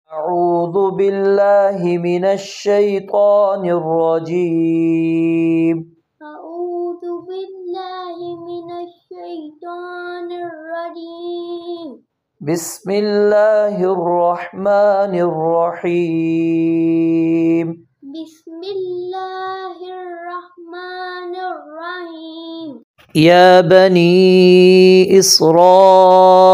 أعوذ بالله من الشيطان الرجيم. أعوذ بالله من الشيطان الرجيم. بسم الله الرحمن الرحيم. بسم الله الرحمن الرحيم. يا بني إسرائيل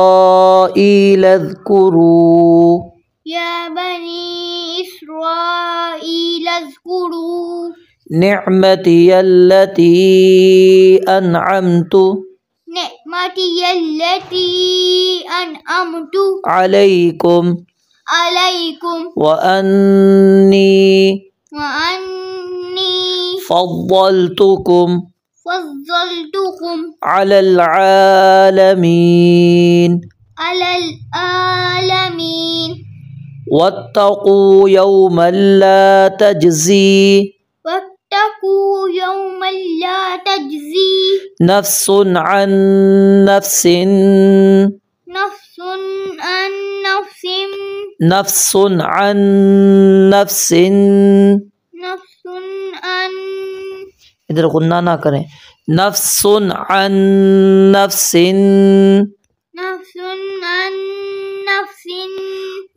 اذكروا يا بني إسرائيل اذكروا نعمتي التي أنعمت عليكم وأني فضلتكم على العالمين. واتقوا يوما لا تجزي نفس عن نفس इधर गुन्ना ना करें। नफ्स عن نفس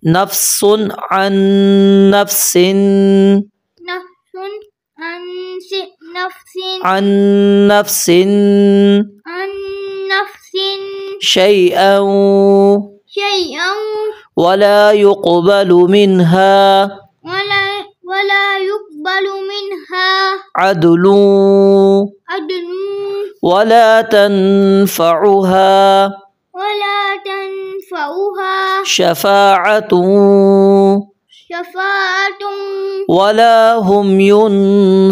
نفس عن نفس عن نفس شيئا ولا يقبل منها عدل ولا تنفعها شفاعة ولا هم ينصرون.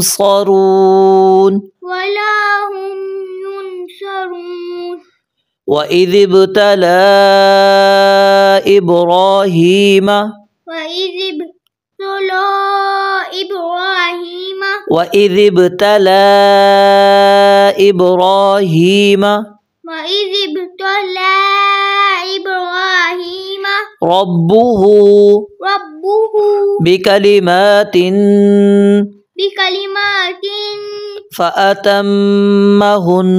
وإذ ابتلى إبراهيم ربه بكلمات فأتمهن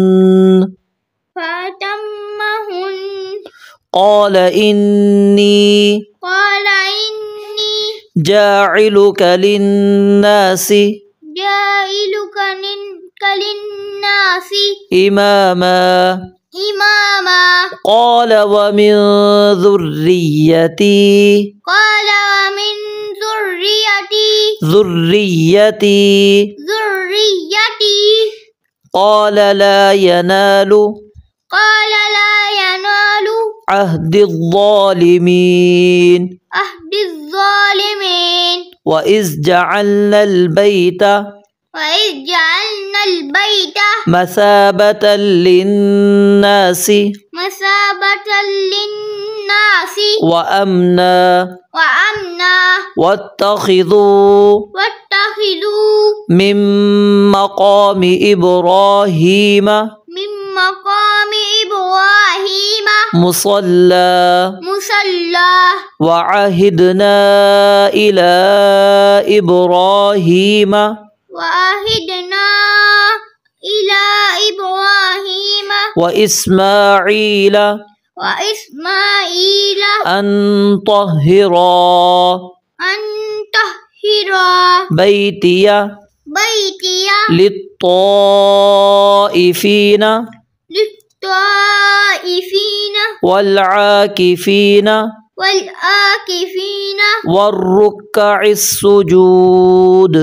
قال إني جاعلك للناس إماما قال ومن ذريتي قال لا ينال عهد الظالمين. وإذ جعلنا البيت مثابة للناس وأمنا واتخذوا من مقام إبراهيم مصلى وعهدنا إلى إبراهيم وإسماعيل أن طهرا بيتي للطائفين والعاكفين والركع السجود.